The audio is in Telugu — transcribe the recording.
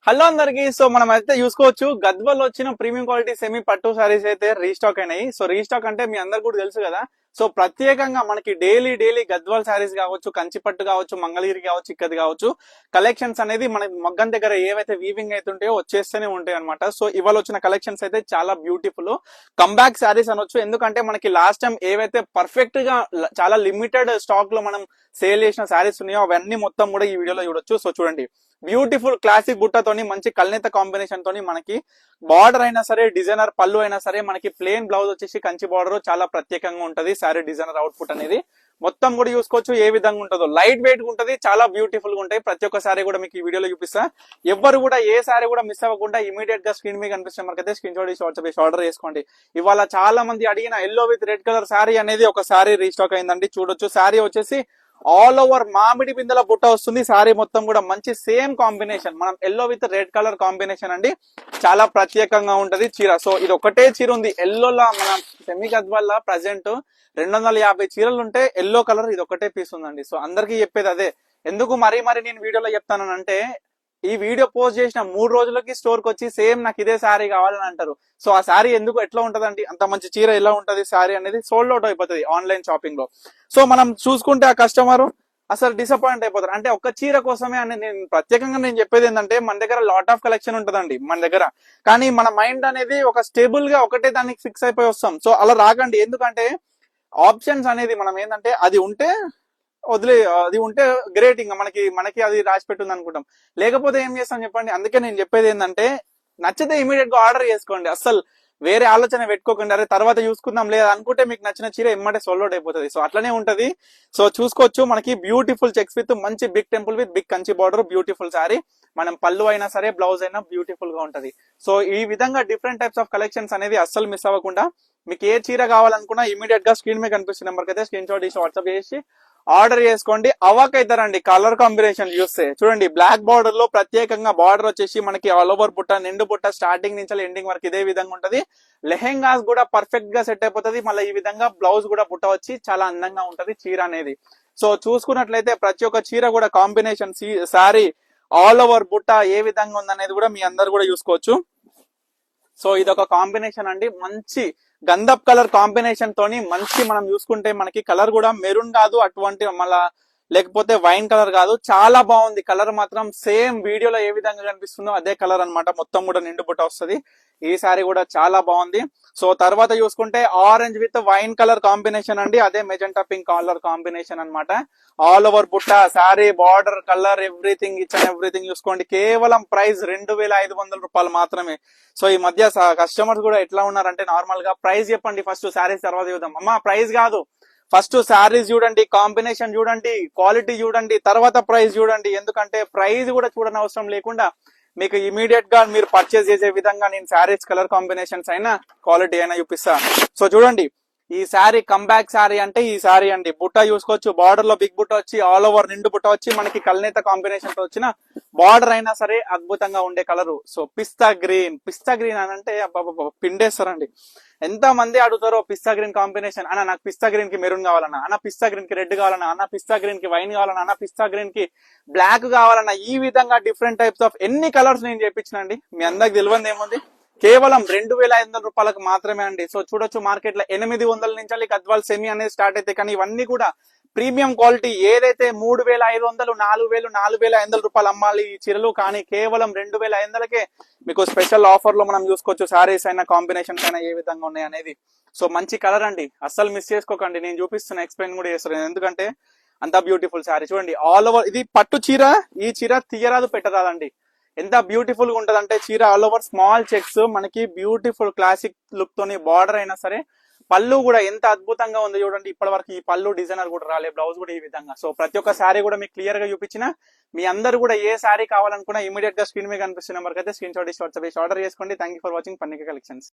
హలో అందరికి. సో మనం అయితే చూసుకోవచ్చు, గద్వాల్ వచ్చిన ప్రీమియం క్వాలిటీ సెమీ పట్టు సారీస్ అయితే రీస్టాక్ అయినాయి. సో రీస్టాక్ అంటే మీ అందరికి కూడా తెలుసు కదా. సో ప్రత్యేకంగా మనకి డైలీ గద్వాల్ సారీస్ కావచ్చు, కంచి పట్టు కావచ్చు, మంగళగిరి కావచ్చు, ఇక్కది కావచ్చు, కలెక్షన్స్ అనేది మన మగ్గం దగ్గర ఏవైతే వీవింగ్ అయితే ఉంటాయో వచ్చేస్తూనే ఉంటాయి అనమాట. సో ఇవాళ వచ్చిన కలెక్షన్స్ అయితే చాలా బ్యూటిఫుల్ కంబ్యాక్ సారీస్ అనొచ్చు. ఎందుకంటే మనకి లాస్ట్ టైం ఏవైతే పర్ఫెక్ట్ గా చాలా లిమిటెడ్ స్టాక్ లో మనం సేల్ చేసిన సారీస్ ఉన్నాయో అవన్నీ మొత్తం కూడా ఈ వీడియోలో చూడొచ్చు. సో చూడండి, బ్యూటిఫుల్ క్లాసిక్ బుట్టతోని మంచి కల్నేత కాంబినేషన్ తోని మనకి బార్డర్ అయినా సరే, డిజైనర్ పళ్ళు అయినా సరే, మనకి ప్లేన్ బ్లౌజ్ వచ్చేసి కంచి బార్డర్ చాలా ప్రత్యేకంగా ఉంటది. సారీ డిజైనర్ అవుట్పుట్ అనేది మొత్తం కూడా చూసుకోవచ్చు ఏ విధంగా ఉంటుందో. లైట్ వెయిట్ ఉంటది, చాలా బ్యూటిఫుల్ గా ఉంటాయి. ప్రతి ఒక్క సారీ కూడా మీకు ఈ వీడియోలో చూపిస్తా. ఎవరు కూడా ఏ సారీ కూడా మిస్ అవ్వకుండా ఇమీడియట్ గా స్క్రీన్ మీద కనిపిస్తే మనకైతే స్క్రీన్ షాట్ తీసి వాట్సాప్ చేసి ఆర్డర్ చేసుకోండి. ఇవాళ చాలా మంది అడిగిన yellow with red colour sorry అనేది ఒక సారీ రీస్టాక్ అయిందండి. చూడొచ్చు, సారీ వచ్చేసి ఆల్ ఓవర్ మామిడి బిందెల బుట్ట వస్తుంది. సారీ మొత్తం కూడా మంచి సేమ్ కాంబినేషన్, మనం yellow with red colour combination అండి. చాలా ప్రత్యేకంగా ఉంటది చీర. సో ఇది ఒకటే చీర ఉంది ఎల్లోలా. మన సెమీ గద్వాల్ ప్రజెంట్ 250 చీరలు ఉంటే ఎల్లో కలర్ ఇది ఒకటే పీస్ ఉందండి. సో అందరికీ చెప్పేది అదే. ఎందుకు మరీ నేను వీడియోలో చెప్తానంటే, ఈ వీడియో పోస్ట్ చేసిన 3 రోజులకి స్టోర్ కి వచ్చి సేమ్ నాకు ఇదే శారీ కావాలని అంటారు. సో ఆ శారీ ఎందుకు ఎట్లా ఉంటదండి, అంత మంచి చీర ఎలా ఉంటది శారీ అనేది సోల్డ్ అవుట్ అయిపోతుంది ఆన్లైన్ షాపింగ్ లో. సో మనం చూసుకుంటే ఆ కస్టమర్ అసలు డిసప్పాయింట్ అయిపోతారు. అంటే ఒక్క చీర కోసమే అని నేను చెప్పేది ఏంటంటే, మన దగ్గర లాట్ ఆఫ్ కలెక్షన్ ఉంటదండి మన దగ్గర. కానీ మన మైండ్ అనేది ఒక స్టేబుల్ గా ఒకటే దానికి ఫిక్స్ అయిపోయి వస్తాం. సో అలా రాకండి. ఎందుకంటే ఆప్షన్స్ అనేది మనం ఏంటంటే, అది ఉంటే వదిలే, అది ఉంటే గ్రేట్, ఇంకా మనకి అది రాసి పెట్టుంది అనుకుంటాం. లేకపోతే ఏం చేస్తాం చెప్పండి. అందుకే నేను చెప్పేది ఏంటంటే, నచ్చితే ఇమీడియట్ గా ఆర్డర్ చేసుకోండి. అసలు వేరే ఆలోచన పెట్టుకోకండి. అరే తర్వాత చూసుకుందాం లేదా అనుకుంటే మీకు నచ్చిన చీర ఎమ్మటే సోల్డ్ అవుట్ అయిపోతుంది. సో అట్లనే ఉంటది. సో చూసుకోవచ్చు, మనకి బ్యూటిఫుల్ చెక్స్ విత్ మంచి big temple with big Kanchi border, beautiful sari. మనం పళ్ళు అయినా సరే, బ్లౌజ్ అయినా బ్యూటిఫుల్ గా ఉంటది. సో ఈ విధంగా డిఫరెంట్ టైప్స్ ఆఫ్ కలెక్షన్స్ అనేది అస్సలు మిస్ అవ్వకుండా, మీకు ఏ చీర కావాలనుకున్నా ఇమీడియట్ గా స్క్రీన్ మీద కనిపిస్తున్న నెంబర్కి అయితే స్క్రీన్ షాట్ తీసి వాట్సాప్ చేసి ఆర్డర్ చేసుకోండి. అవాక్ అవుతారండి కలర్ కాంబినేషన్ చూస్తే. చూడండి, బ్లాక్ బార్డర్ లో ప్రత్యేకంగా బార్డర్ వచ్చేసి మనకి ఆల్ ఓవర్ బుట్ట, నిండు బుట్ట స్టార్టింగ్ నుంచి ఎండింగ్ వరకు ఇదే విధంగా ఉంటది. లెహెంగాస్ కూడా పర్ఫెక్ట్ గా సెట్ అయిపోతుంది. మళ్ళీ ఈ విధంగా బ్లౌజ్ కూడా బుట్ట వచ్చి చాలా అందంగా ఉంటది చీర అనేది. సో చూసుకున్నట్లయితే ప్రతి ఒక్క చీర కూడా కాంబినేషన్, సారీ ఆల్ ఓవర్ బుట్ట ఏ విధంగా ఉందనేది కూడా మీ అందరు కూడా చూసుకోవచ్చు. సో ఇదొక కాంబినేషన్ అండి, మంచి గంధప్ కలర్ కాంబినేషన్ తోని మంచి, మనం చూసుకుంటే మనకి కలర్ కూడా మెరూన్ కాదు, అటువంటి మళ్ళా లేకపోతే వైన్ కలర్ కాదు, చాలా బాగుంది కలర్ మాత్రం. సేమ్ వీడియోలో ఏ విధంగా కనిపిస్తుందో అదే కలర్ అనమాట. మొత్తం కూడా నిండు బుట్ట వస్తుంది. ఈ సారీ కూడా చాలా బాగుంది. సో తర్వాత చూసుకుంటే orange with wine colour combination అండి, అదే మెజెంటా పింక్ కలర్ కాంబినేషన్ అనమాట. ఆల్ ఓవర్ బుట్ట, సారీ బార్డర్, కలర్, ఎవ్రీథింగ్, ఇచ్ అండ్ ఎవ్రీథింగ్ చూసుకోండి. కేవలం ప్రైస్ 2500 రూపాయలు మాత్రమే. సో ఈ మధ్య కస్టమర్స్ కూడా ఎట్లా ఉన్నారంటే, నార్మల్ గా ప్రైస్ చెప్పండి ఫస్ట్, సారీస్ తర్వాత చూద్దాం. అమ్మా ప్రైస్ కాదు, ఫస్ట్ శారీస్ చూడండి, కాంబినేషన్ చూడండి, క్వాలిటీ చూడండి, తర్వాత ప్రైస్ చూడండి. ఎందుకంటే ప్రైస్ కూడా చూడని అవసరం లేకుండా మీకు ఇమీడియట్ గా మీరు పర్చేస్ చేసే విధంగా నేను శారీస్ కలర్ కాంబినేషన్స్ అయినా క్వాలిటీ అయినా చూపిస్తా. సో చూడండి, ఈ శారీ కంబ్యాక్ శారీ అంటే ఈ శారీ అండి. బుట్ట చూసుకోవచ్చు, బార్డర్ లో బిగ్ బుట్ట వచ్చి ఆల్ ఓవర్ నిండు బుట్ట వచ్చి మనకి కల్నేత కాంబినేషన్ తో వచ్చిన బార్డర్ అయినా సరే అద్భుతంగా ఉండే కలరు. సో పిస్తా గ్రీన్ అని అంటే పిండేస్తారండి. ఎంత మంది అడుగుతారో పిస్తా గ్రీన్ కాంబినేషన్ అన్న, నాకు పిస్తా గ్రీన్ కి మెరూన్ కావాలన్నా, అన్న పిస్తా గ్రీన్ కి రెడ్ కావాలన్నా, అన్న పిస్తా గ్రీన్ కి వైన్ కావాలన్నా, అన్న పిస్తా గ్రీన్ కి బ్లాక్ కావాలన్నా, ఈ విధంగా డిఫరెంట్ టైప్స్ ఆఫ్ ఎన్ని కలర్స్ నేను చేపించినండి. మీ అందరికి తెలియదు ఏముంది, కేవలం 2500 రూపాయలకు మాత్రమే అండి. సో చూడొచ్చు, మార్కెట్ లో 800 నుంచి గద్వాల్ సెమీ అనేది స్టార్ట్ అయితే, కానీ ఇవన్నీ కూడా ప్రీమియం క్వాలిటీ. ఏదైతే 3500, 4000, 4500 రూపాయలు అమ్మాలి ఈ చీరలు, కానీ కేవలం 2500కే మీకు స్పెషల్ ఆఫర్ లో మనం చూసుకోవచ్చు. సారీస్ అయినా, కాంబినేషన్స్ అయినా ఏ విధంగా ఉన్నాయి అనేది. సో మంచి కలర్ అండి, అస్సలు మిస్ చేసుకోకండి. నేను చూపిస్తున్న, ఎక్స్ప్లెయిన్ కూడా చేస్తాను, ఎందుకంటే అంత బ్యూటిఫుల్ సారీ. చూడండి, ఆల్ ఓవర్ ఇది పట్టు చీర. ఈ చీర తీయరాదు పెట్టరాదండి, ఎంత బ్యూటిఫుల్ గా ఉంటది అంటే చీర. ఆల్ ఓవర్ స్మాల్ చెక్స్, మనకి బ్యూటిఫుల్ క్లాసిక్ లుక్ తోని బార్డర్ అయినా సరే, పళ్ళు కూడా ఎంత అద్భుతంగా ఉంది చూడండి. ఇప్పటి వరకు ఈ పళ్ళు డిజైనర్ కూడా రాలే, బ్లౌజ్ కూడా ఈ విధంగా. సో ప్రతి ఒక్క శారీ కూడా మీకు క్లియర్ గా చూపించిన. మీ అందరూ కూడా ఏ శారీ కావాలనుకున్నా ఇమీడియట్ గా స్క్రీన్ మీద కనిపిస్తున్న నెంబర్కి అయితే స్క్రీన్ షాట్ ఇచ్చి వాట్సాప్ చేసి ఆర్డర్ చేసుకోండి. Thank you for watching Pannika collections.